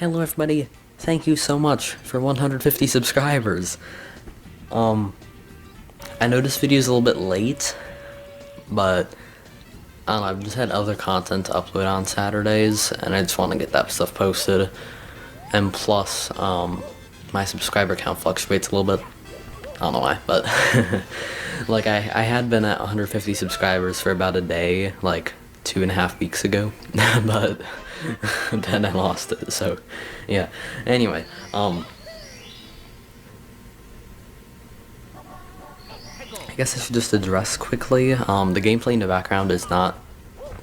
Hello everybody, thank you so much for 150 subscribers. I know this video is a little bit late, but I don't know, I've just had other content to upload on Saturdays, and I just want to get that stuff posted. And plus, my subscriber count fluctuates a little bit. I don't know why, but like I had been at 150 subscribers for about a day, like 2.5 weeks ago, but then I lost it, so yeah. Anyway, I guess I should just address quickly, the gameplay in the background is not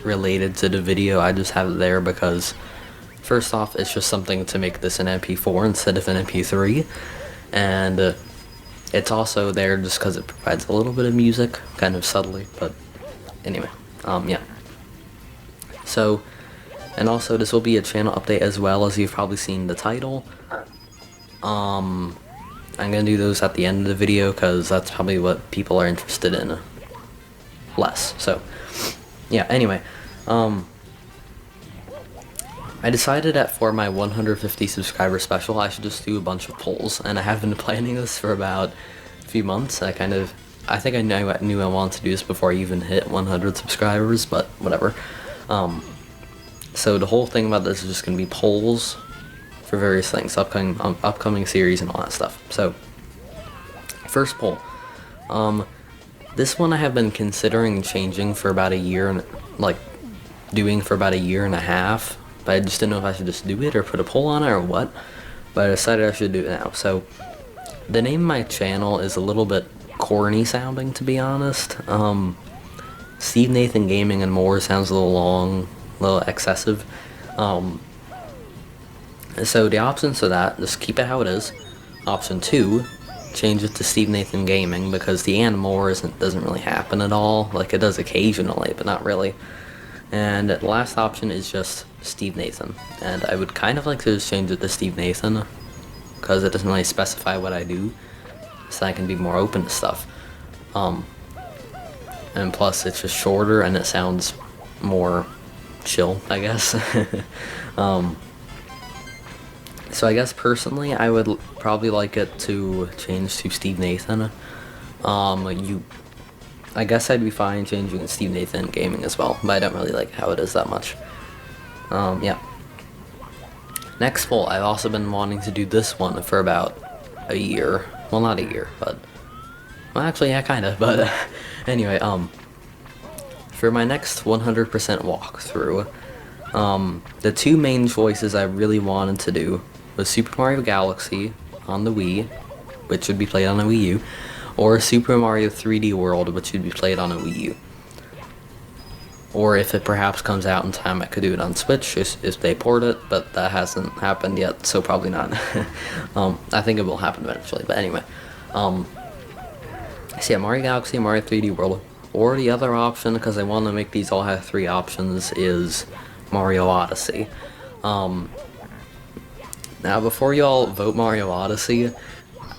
related to the video. I just have it there because, first off, it's just something to make this an MP4 instead of an MP3, and it's also there just because it provides a little bit of music, kind of subtly, but anyway, yeah. So, and also this will be a channel update as well, as you've probably seen the title. I'm gonna do those at the end of the video because that's probably what people are interested in less. So, yeah, anyway, I decided that for my 150 subscriber special, I should just do a bunch of polls, and I have been planning this for about a few months. I think I knew I wanted to do this before I even hit 100 subscribers, but whatever. So the whole thing about this is just going to be polls for various things, upcoming series and all that stuff. So, first poll. This one I have been considering changing for about a year, and like doing for about a year and a half, but I just didn't know if I should just do it or put a poll on it or what, but I decided I should do it now. So, the name of my channel is a little bit corny sounding, to be honest. Steve Nathan Gaming and More sounds a little long, a little excessive. So the options for that, just keep it how it is. Option 2, change it to Steve Nathan Gaming, because the and more doesn't really happen at all. Like, it does occasionally, but not really. And the last option is just Steve Nathan. And I would kind of like to just change it to Steve Nathan, because it doesn't really specify what I do, so I can be more open to stuff. And plus it's just shorter and it sounds more chill, I guess. So I guess personally I would probably like it to change to Steve Nathan. I guess I'd be fine changing to Steve Nathan Gaming as well, but I don't really like how it is that much. Yeah. Next poll, I've also been wanting to do this one for about a year. Well, not a year, but well, actually, yeah, kinda. But anyway, for my next 100% walkthrough, the two main choices I really wanted to do was Super Mario Galaxy on the Wii, which would be played on a Wii U, or Super Mario 3D World, which would be played on a Wii U. Or if it perhaps comes out in time, I could do it on Switch if they port it, but that hasn't happened yet, so probably not. I think it will happen eventually, but anyway. So yeah, Mario Galaxy, Mario 3D World, or the other option, because I want to make these all have 3 options, is Mario Odyssey. Now, before y'all vote Mario Odyssey,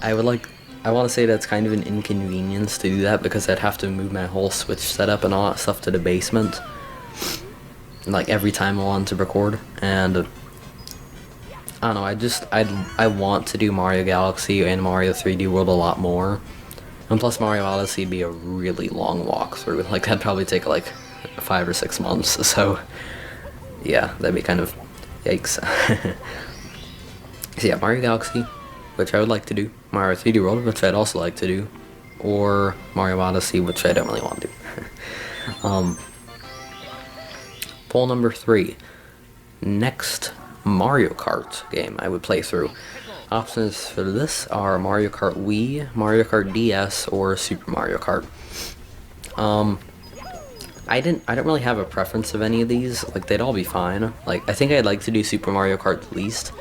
I want to say that's kind of an inconvenience to do that, because I'd have to move my whole Switch setup and all that stuff to the basement, like every time I wanted to record, and I don't know, I want to do Mario Galaxy and Mario 3D World a lot more, and plus Mario Odyssey would be a really long walkthrough, like that'd probably take like 5 or 6 months, so yeah, that'd be kind of yikes. So yeah, Mario Galaxy, which I would like to do, Mario 3D World, which I'd also like to do, or Mario Odyssey, which I don't really want to do. Poll number 3. Next Mario Kart game I would play through. Options for this are Mario Kart Wii, Mario Kart DS, or Super Mario Kart. I don't really have a preference of any of these. Like, they'd all be fine. Like, I think I'd like to do Super Mario Kart the least,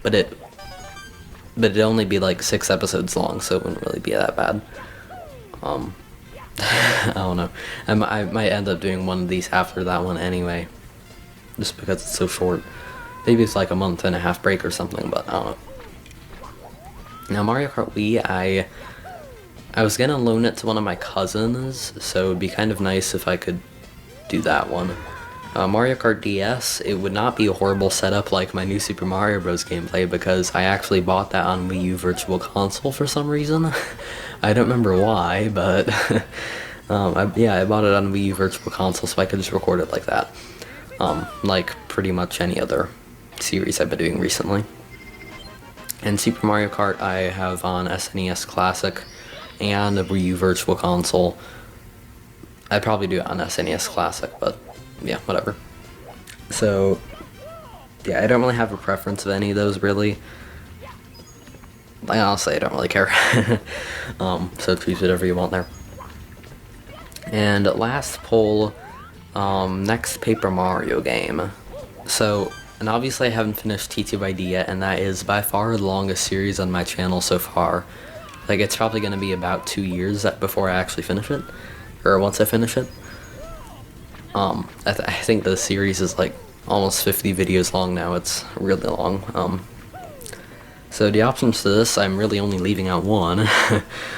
but it'd only be like 6 episodes long, so it wouldn't really be that bad. I don't know. I might end up doing one of these after that one anyway, just because it's so short. Maybe it's like a 1.5-month break or something, but I don't know. Now, Mario Kart Wii, I was gonna loan it to one of my cousins, so it'd be kind of nice if I could do that one. Mario Kart DS, it would not be a horrible setup like my new Super Mario Bros. Gameplay, because I actually bought that on Wii U Virtual Console for some reason. I don't remember why, but I bought it on Wii U Virtual Console so I could just record it like that. Like pretty much any other series I've been doing recently. And Super Mario Kart I have on SNES Classic and a Wii U Virtual Console. I'd probably do it on SNES Classic, but yeah, whatever. So, yeah, I don't really have a preference of any of those, really. Like, honestly, I don't really care. So choose whatever you want there. And last poll, next Paper Mario game. So, and obviously I haven't finished T2ID yet, and that is by far the longest series on my channel so far. Like, it's probably going to be about 2 years before I actually finish it, or once I finish it. I think the series is like almost 50 videos long now. It's really long. So the options to this, I'm really only leaving out one.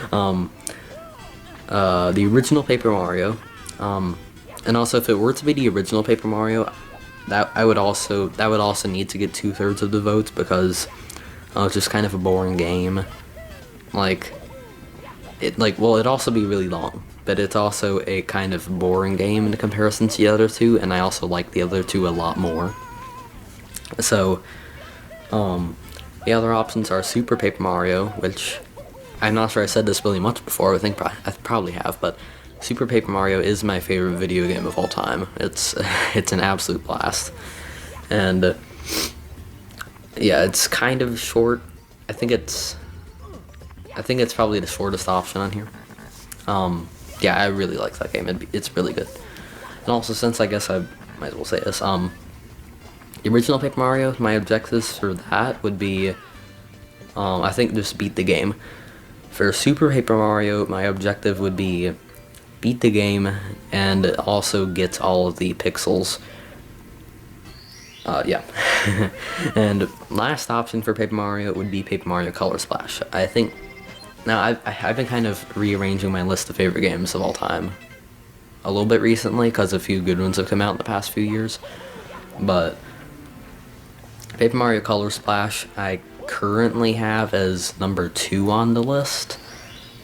The original Paper Mario, and also if it were to be the original Paper Mario, that would also need to get 2/3 of the votes, because it's just kind of a boring game. It'd also be really long, but it's also a kind of boring game in comparison to the other two, and I also like the other two a lot more. So, the other options are Super Paper Mario, which I'm not sure I said this really much before. I probably have, but Super Paper Mario is my favorite video game of all time. It's an absolute blast, and yeah, it's kind of short. I think it's probably the shortest option on here. Yeah, I really like that game. It's really good. And also, since I guess I might as well say this, the original Paper Mario, my objectives for that would be, I think, just beat the game. For Super Paper Mario, my objective would be beat the game and also get all of the pixels. Yeah. And last option for Paper Mario would be Paper Mario Color Splash. I think, now I've been kind of rearranging my list of favorite games of all time a little bit recently, because a few good ones have come out in the past few years. But Paper Mario Color Splash I currently have as number 2 on the list.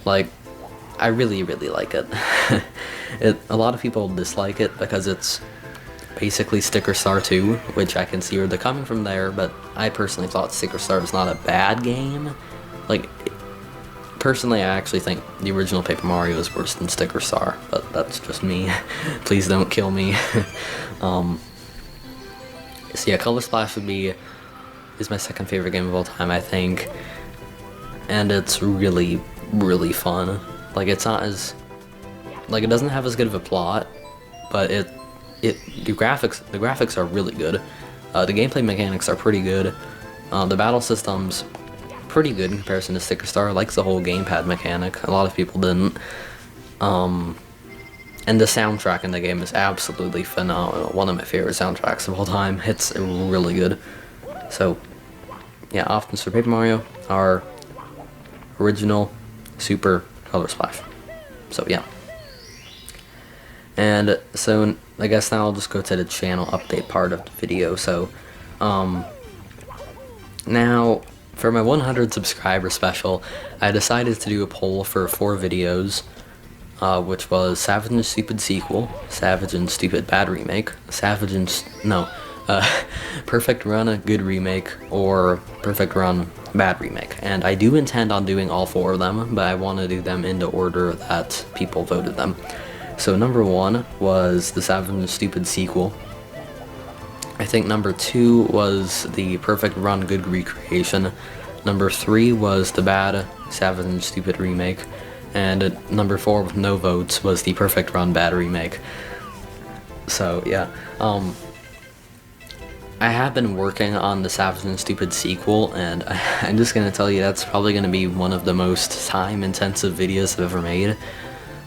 Like, I really, really like it. A lot of people dislike it because it's basically Sticker Star 2, which I can see where they're coming from there, but I personally thought Sticker Star is not a bad game. Like, personally, I actually think the original Paper Mario is worse than Sticker Star, but that's just me. Please don't kill me. So yeah, Color Splash is my second favorite game of all time, I think, and it's really, really fun. Like, it's not as, like, it doesn't have as good of a plot, but the graphics are really good. The gameplay mechanics are pretty good. The battle system's pretty good in comparison to Sticker Star. I like the whole gamepad mechanic. A lot of people didn't. And the soundtrack in the game is absolutely phenomenal. One of my favorite soundtracks of all time. It's really good. So, yeah, options for Paper Mario are original, Super, Color Splash. So, yeah. And so, I guess now I'll just go to the channel update part of the video. So, now, for my 100 subscriber special, I decided to do a poll for 4 videos, which was Savage and Stupid Sequel, Savage and Stupid Bad Remake, Perfect Run a Good Remake, or Perfect Run Bad Remake. And I do intend on doing all 4 of them, but I want to do them in the order that people voted them. So number 1 was the Savage and Stupid Sequel. I think number 2 was the Perfect Run Good Recreation. Number 3 was the Bad Savage and Stupid Remake. And number 4 with no votes was the Perfect Run Bad Remake. So yeah, I have been working on the Savage and Stupid Sequel, and I'm just gonna tell you that's probably gonna be one of the most time-intensive videos I've ever made.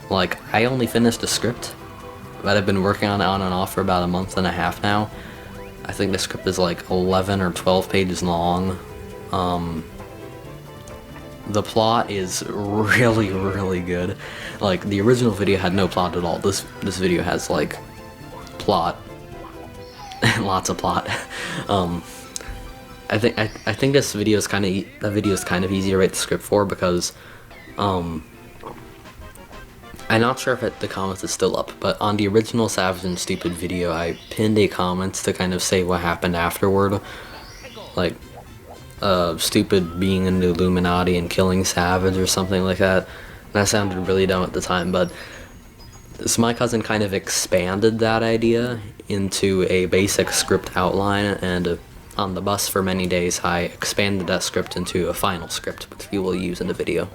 Like, I only finished the script, but I've been working on it on and off for about a month and a half now. I think the script is like 11 or 12 pages long. The plot is really, really good. Like, the original video had no plot at all. This video has, like, plot Lots of plot. Um, I think this video is kind of easy to write the script for because I'm not sure if the comment is still up, but on the original Savage and Stupid video, I pinned a comment to kind of say what happened afterward. Like, Stupid being in the Illuminati and killing Savage or something like that. That sounded really dumb at the time, but so my cousin kind of expanded that idea into a basic script outline, and on the bus for many days, I expanded that script into a final script, which we will use in the video.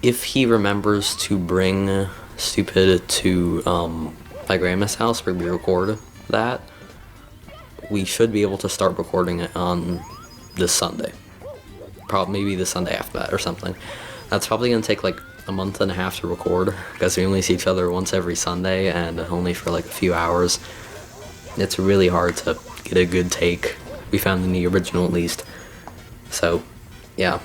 If he remembers to bring Stupid to my grandma's house where we record that, we should be able to start recording it on this Sunday. Probably maybe the Sunday after that or something. That's probably gonna take like a month and a half to record because we only see each other once every Sunday and only for like a few hours. It's really hard to get a good take. We found in the original at least. So, yeah.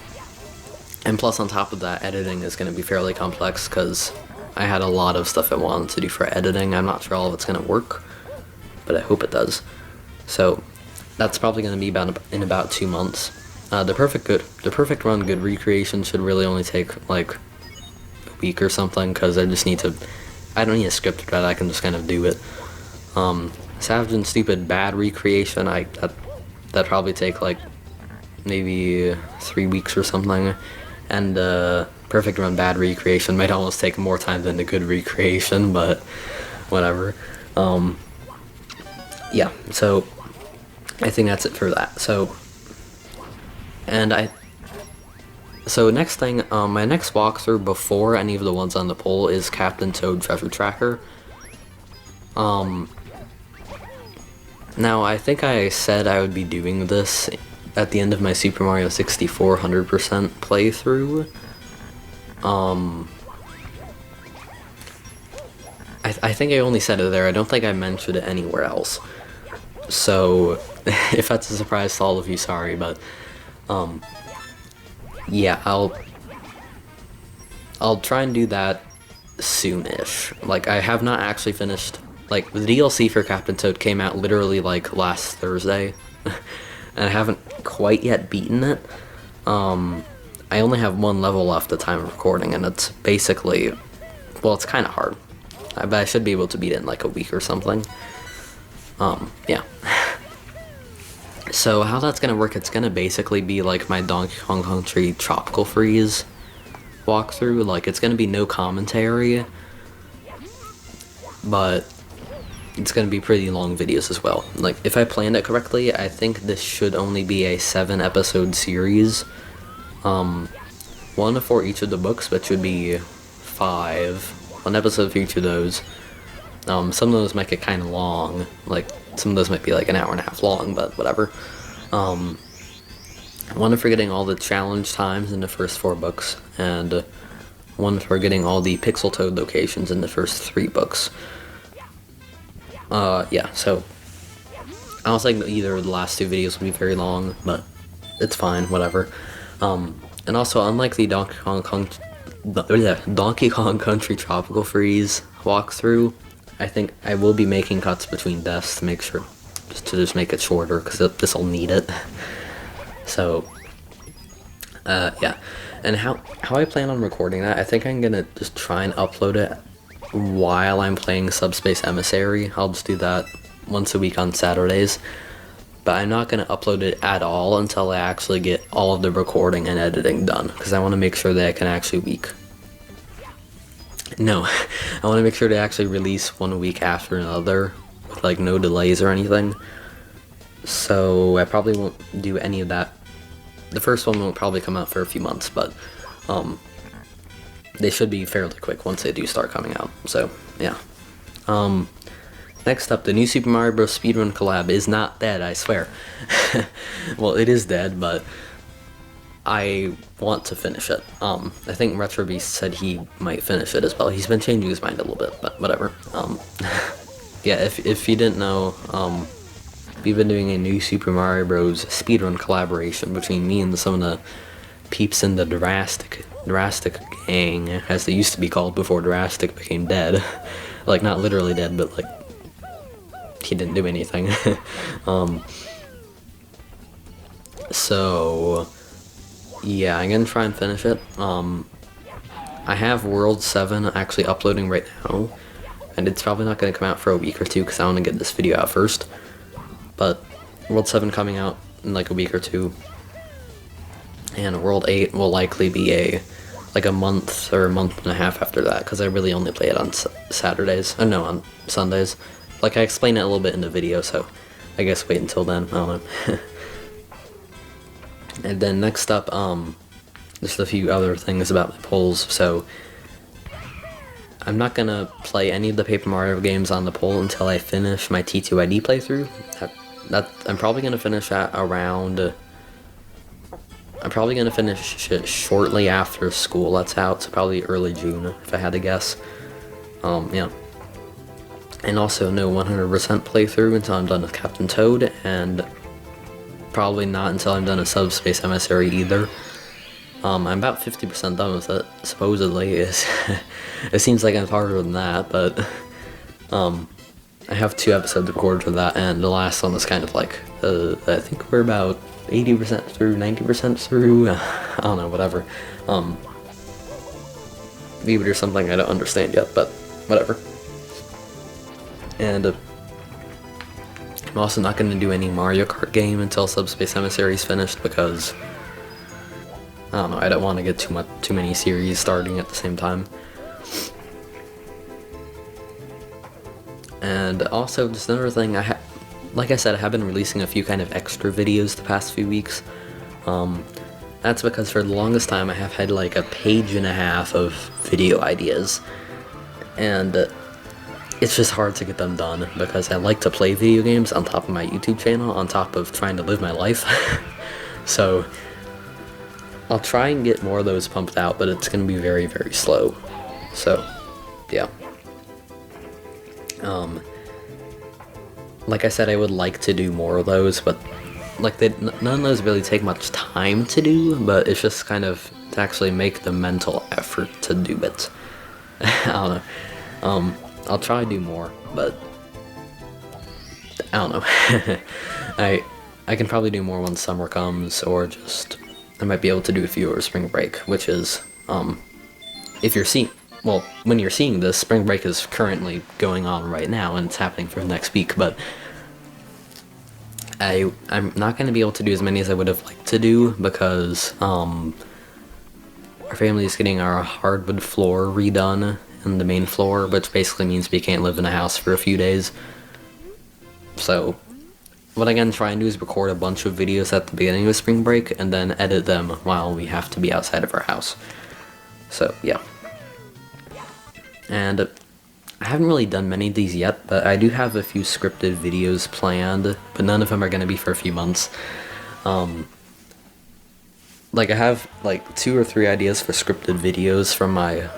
And plus on top of that, editing is going to be fairly complex because I had a lot of stuff I wanted to do for editing. I'm not sure all of it's going to work, but I hope it does. So that's probably going to be in about 2 months. The perfect run good recreation should really only take like a week or something because I don't need a script for that. I can just kind of do it. Savage and Stupid bad recreation, that probably take like maybe 3 weeks or something. And perfect run bad recreation might almost take more time than the good recreation, but whatever. Yeah, so I think that's it for that. So next thing, my next walkthrough before any of the ones on the poll is Captain Toad Treasure Tracker. Now I think I said I would be doing this at the end of my Super Mario 64 100% playthrough. I think I only said it there. I don't think I mentioned it anywhere else. So, if that's a surprise to all of you, sorry, but, yeah, I'll try and do that soon-ish. Like, I have not actually finished, like, the DLC for Captain Toad came out literally, like, last Thursday. And I haven't quite yet beaten it. I only have one level left at the time of recording, and it's basically, well, it's kind of hard. But I should be able to beat it in like a week or something. Yeah. So how that's gonna work, it's gonna basically be like my Donkey Kong Country Tropical Freeze walkthrough. Like, it's gonna be no commentary, but it's going to be pretty long videos as well. Like, if I planned it correctly, I think this should only be a 7-episode series. One for each of the books, but should be 5. 1 episode for each of those. Some of those might get kind of long. Like, some of those might be like an hour and a half long, but whatever. One for getting all the challenge times in the first 4 books, and one for getting all the Pixel Toad locations in the first 3 books. Yeah, so I was thinking either of the last 2 videos would be very long, but it's fine, whatever. And also, unlike the Donkey Kong Country Tropical Freeze walkthrough, I think I will be making cuts between deaths to make sure, just make it shorter, because this'll need it. So, yeah. And how I plan on recording that, I think I'm gonna just try and upload it while I'm playing Subspace Emissary. I'll just do that once a week on Saturdays, but I'm not going to upload it at all until I actually get all of the recording and editing done, because I want to make sure that I can actually I want to make sure to actually release one week after another with like no delays or anything. So I probably won't do any of that. The first one won't probably come out for a few months, but they should be fairly quick once they do start coming out. So, yeah. Next up, the new Super Mario Bros. Speedrun collab is not dead, I swear. Well, it is dead, but I want to finish it. I think Retro Beast said he might finish it as well. He's been changing his mind a little bit, but whatever. Yeah, if you didn't know, we've been doing a new Super Mario Bros. Speedrun collaboration between me and some of the peeps in the Drastic gang, as they used to be called before Drastic became dead. Like, not literally dead, but like he didn't do anything. So yeah, I'm gonna try and finish it. I have World 7 actually uploading right now, and it's probably not gonna come out for a week or two because I want to get this video out first. But World 7 coming out in like a week or two, and World 8 will likely be like a month or a month and a half after that, because I really only play it on Saturdays. No, on Sundays. Like, I explain it a little bit in the video, so I guess wait until then. I don't know. And then next up, just a few other things about my polls. So I'm not gonna play any of the Paper Mario games on the poll until I finish my T2ID playthrough. I'm probably gonna finish at around. I'm probably gonna finish it shortly after school lets out, so probably early June if I had to guess. Yeah. And also no 100% playthrough until I'm done with Captain Toad, and probably not until I'm done with Subspace Emissary either. I'm about 50% done with it, supposedly. It seems like I'm harder than that, but I have 2 episodes recorded for that, and the last one was kind of like, I think we're about 80% through, 90% through, I don't know, whatever. Maybe there's something I don't understand yet, but whatever. And I'm also not going to do any Mario Kart game until Subspace Emissary is finished, because I don't know, I don't want to get too many series starting at the same time. And also, just another thing, like I said, I have been releasing a few kind of extra videos the past few weeks. That's because for the longest time I have had like a page and a half of video ideas, and it's just hard to get them done because I like to play video games on top of my YouTube channel, on top of trying to live my life. So I'll try and get more of those pumped out, but it's going to be very, very slow. So, yeah. Like I said, I would like to do more of those, but like none of those really take much time to do, but it's just kind of to actually make the mental effort to do it. I don't know. I'll try to do more, but I don't know. I can probably do more when summer comes, or just I might be able to do a few over spring break, which is if you're seeing. Well, when you're seeing this, spring break is currently going on right now, and it's happening for next week, but I'm not going to be able to do as many as I would have liked to do, because our family is getting our hardwood floor redone in the main floor, which basically means we can't live in a house for a few days. So what I'm going to try and do is record a bunch of videos at the beginning of spring break, and then edit them while we have to be outside of our house. So, yeah. And I haven't really done many of these yet, but I do have a few scripted videos planned, but none of them are going to be for a few months. Like, I have like 2 or 3 ideas for scripted videos from my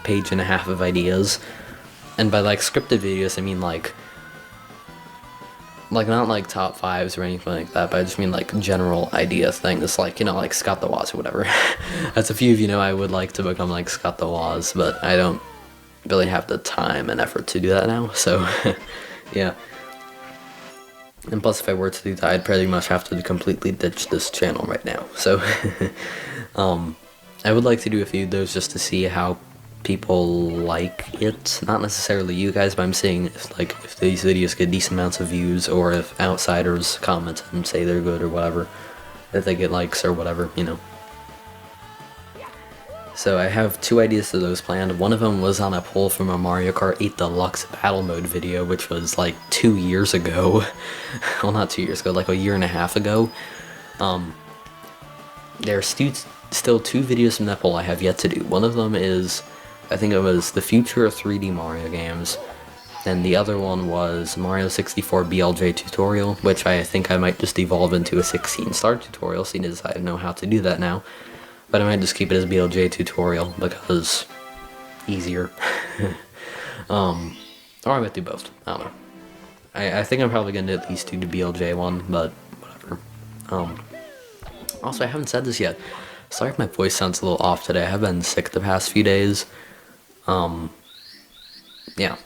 page and a half of ideas. And by like scripted videos, I mean like not like top 5s or anything like that, but I just mean like general idea things, like, you know, like Scott the Woz or whatever. As a few of you know, I would like to become like Scott the Woz, but I don't really have the time and effort to do that now, so yeah. And plus, if I were to do that, I'd pretty much have to completely ditch this channel right now, so I would like to do a few of those just to see how people like it. Not necessarily you guys, but I'm seeing if these videos get decent amounts of views, or if outsiders comment and say they're good or whatever, if they get likes or whatever, you know. So I have 2 ideas to those planned. One of them was on a poll from a Mario Kart 8 Deluxe Battle Mode video, which was like 2 years ago. Well, not 2 years ago, like a year and a half ago. There's still 2 videos from that poll I have yet to do. One of them is, I think it was the future of 3D Mario games, and the other one was Mario 64 BLJ tutorial, which I think I might just evolve into a 16-star tutorial, seeing as I know how to do that now. But I might just keep it as BLJ tutorial, because easier. Or I might do both. I don't know. I think I'm probably going to at least do the BLJ one, but whatever. Also, I haven't said this yet. Sorry if my voice sounds a little off today. I have been sick the past few days. yeah.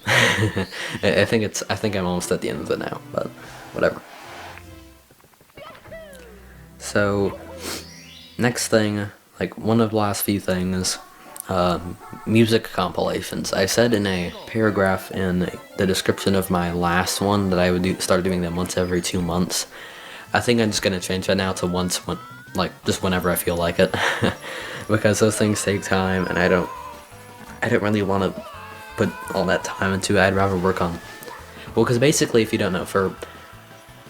I think I'm almost at the end of it now, but whatever. So, next thing, like one of the last few things, music compilations. I said in a paragraph in the description of my last one that I would start doing them once every 2 months. I think I'm just gonna change that now to like just whenever I feel like it, because those things take time, and I don't really want to put all that time into it. I'd rather work on, well, because basically, if you don't know, for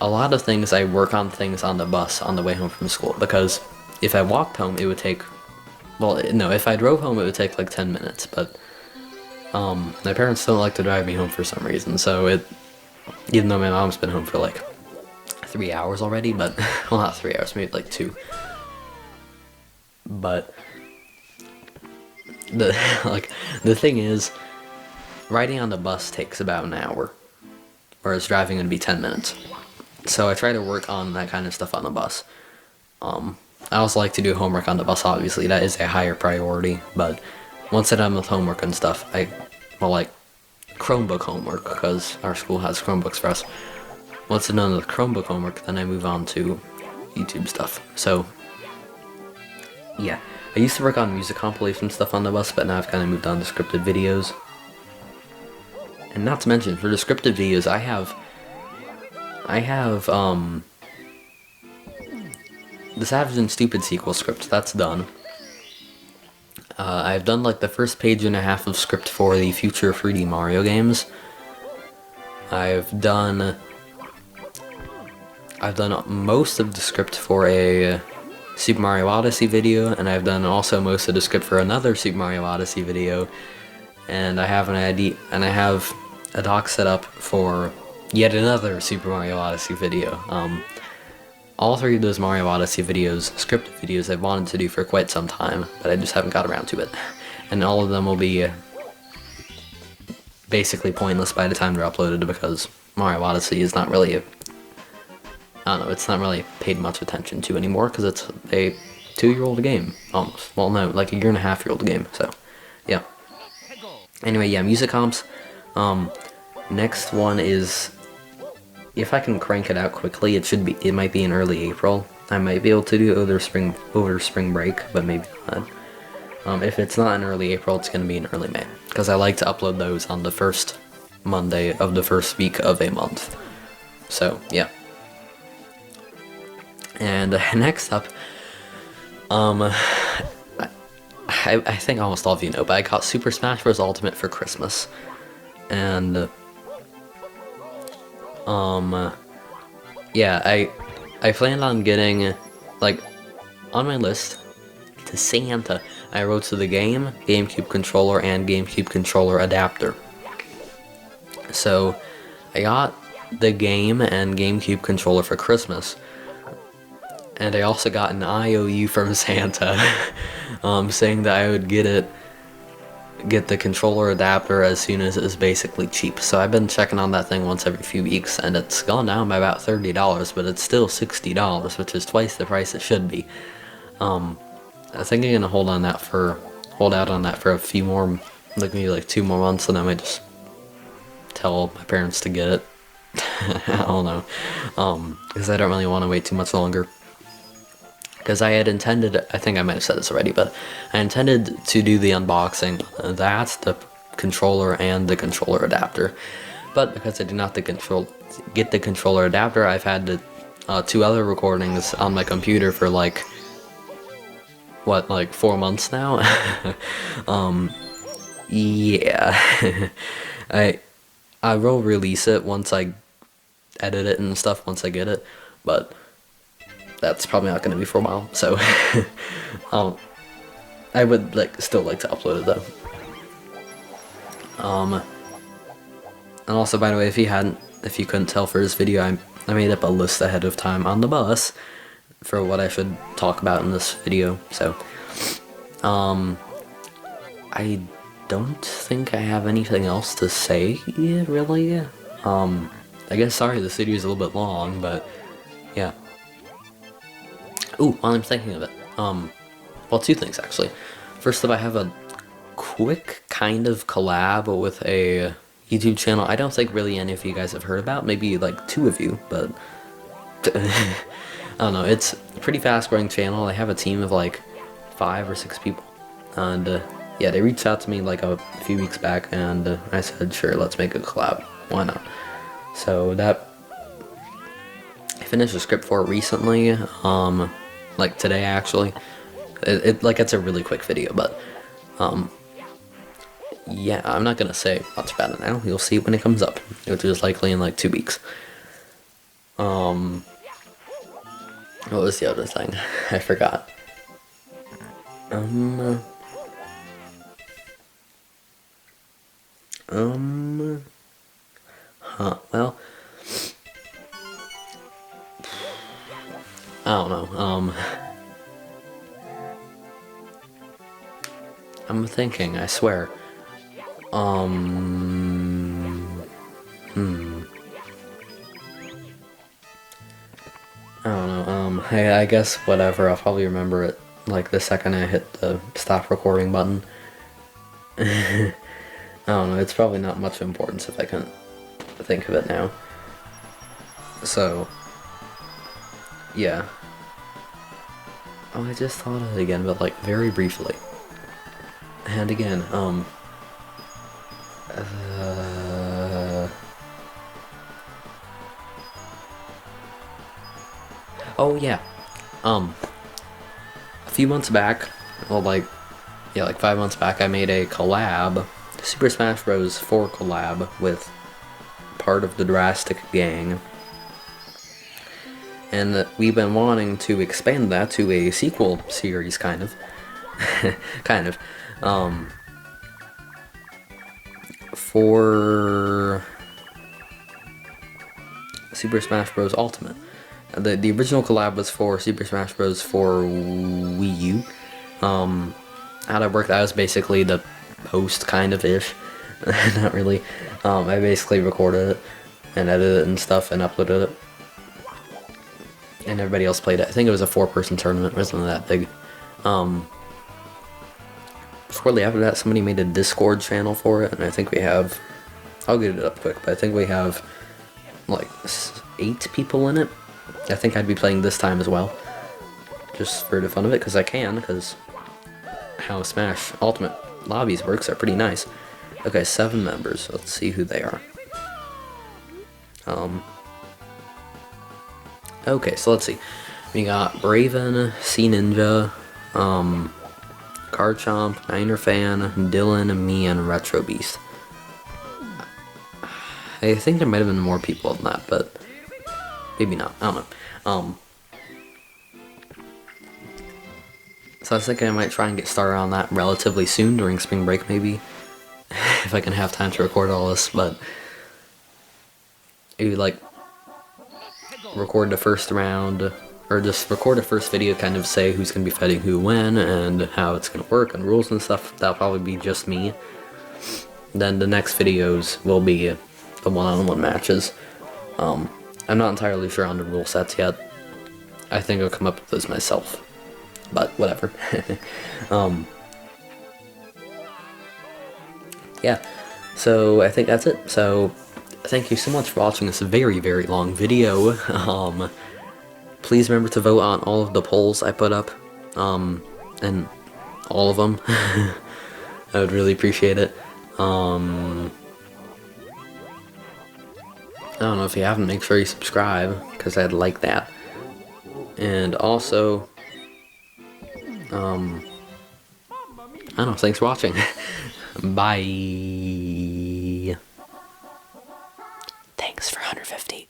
a lot of things, I work on things on the bus on the way home from school, because if I walked home, it would take, well, no, if I drove home, it would take like 10 minutes, but my parents don't like to drive me home for some reason, so even though my mom's been home for like 3 hours already, but, well, not 3 hours, maybe like 2, but the thing is, riding on the bus takes about an hour, whereas driving would be 10 minutes. So I try to work on that kind of stuff on the bus. I also like to do homework on the bus, obviously. That is a higher priority, but once I'm done with homework and stuff, like Chromebook homework, because our school has Chromebooks for us. Once I'm done with Chromebook homework, then I move on to YouTube stuff. So, yeah. I used to work on music compilation stuff on the bus, but now I've kind of moved on to scripted videos. And not to mention, for the scripted videos, I have the Savage and Stupid sequel script. That's done. I've done like the first page and a half of script for the future 3D Mario games. I've done most of the script for a Super Mario Odyssey video, and I've done also most of the script for another Super Mario Odyssey video, and I have a doc set up for yet another Super Mario Odyssey video. All three of those Mario Odyssey videos, scripted videos, I've wanted to do for quite some time, but I just haven't got around to it. And all of them will be basically pointless by the time they're uploaded, because Mario Odyssey is not really it's not really paid much attention to anymore, because it's a 2-year-old game, almost. Well, no, like a 1.5-year-old game, so, yeah. Anyway, yeah, music comps. Next one is, if I can crank it out quickly, it might be in early April. I might be able to do over spring break, but maybe not. If it's not in early April, it's going to be in early May, because I like to upload those on the first Monday of the first week of a month. So, yeah. And next up, I think almost all of you know, but I got Super Smash Bros. Ultimate for Christmas, and yeah, I planned on getting, like, on my list to Santa, I wrote to the game, GameCube controller, and GameCube controller adapter. So I got the game and GameCube controller for Christmas. And I also got an IOU from Santa, saying that I would get the controller adapter as soon as it's basically cheap. So I've been checking on that thing once every few weeks, and it's gone down by about $30, but it's still $60, which is twice the price it should be. I think I'm gonna hold out on that for a few more, like maybe like 2 more months, and I might just tell my parents to get it. I don't know, because I don't really want to wait too much longer. Because I had intended, I think I might have said this already, but I intended to do the unboxing, that's the controller and the controller adapter. But because I did not get the controller adapter, I've had 2 other recordings on my computer for like 4 months now? Yeah. I will release it once I edit it and stuff, once I get it, but that's probably not going to be for a while, so I would still like to upload it though. And also, by the way, if you couldn't tell for this video, I made up a list ahead of time on the bus for what I should talk about in this video. So I don't think I have anything else to say really. I guess, sorry, this video is a little bit long, but yeah. Ooh, while I'm thinking of it, well, 2 things actually. First up, I have a quick kind of collab with a YouTube channel I don't think really any of you guys have heard about. Maybe like 2 of you, but I don't know. It's a pretty fast growing channel. I have a team of like 5 or 6 people, and yeah, they reached out to me like a few weeks back, and I said, sure, let's make a collab. Why not? So that I finished the script for it recently, like today actually. It's a really quick video, but yeah, I'm not gonna say much about it now. You'll see it when it comes up, which is likely in like 2 weeks. What was the other thing? I forgot. Well, I don't know, I'm thinking, I swear. I don't know, I guess whatever, I'll probably remember it, like, the second I hit the stop recording button. I don't know, it's probably not much importance if I can't think of it now. So, yeah. Oh, I just thought of it again, but like, very briefly. And again, oh yeah, a few months back, well, like 5 months back, I made a collab, Super Smash Bros. 4 collab with part of the Drastic gang, and we've been wanting to expand that to a sequel series, kind of, for Super Smash Bros. Ultimate. The original collab was for Super Smash Bros. For Wii U. How that worked, I was basically the host, kind of ish. Not really. I basically recorded it and edited it and stuff and uploaded it. And everybody else played it. I think it was a 4-person tournament. It wasn't that big. Shortly after that, somebody made a Discord channel for it, and I think we have, I'll get it up quick, but I think we have like 8 people in it. I think I'd be playing this time as well, just for the fun of it, because I can, because how Smash Ultimate lobbies works are pretty nice. Okay, 7 members. Let's see who they are. Okay, so let's see. We got Braven, C Ninja, Garchomp, Niner Fan, Dylan, me, and Retro Beast. I think there might have been more people than that, but maybe not. I don't know. So I was thinking I might try and get started on that relatively soon during spring break, maybe, if I can have time to record all this. But maybe like record the first round, or just record a first video, kind of say who's going to be fighting who when, and how it's going to work, and rules and stuff. That'll probably be just me. Then the next videos will be the one-on-one matches. I'm not entirely sure on the rule sets yet. I think I'll come up with those myself. But whatever. Yeah, so I think that's it. So thank you so much for watching this very, very long video. Please remember to vote on all of the polls I put up, and all of them. I would really appreciate it. I don't know, if you haven't, make sure you subscribe, because I'd like that. And also, I don't know, thanks for watching. Bye. Thanks for 150.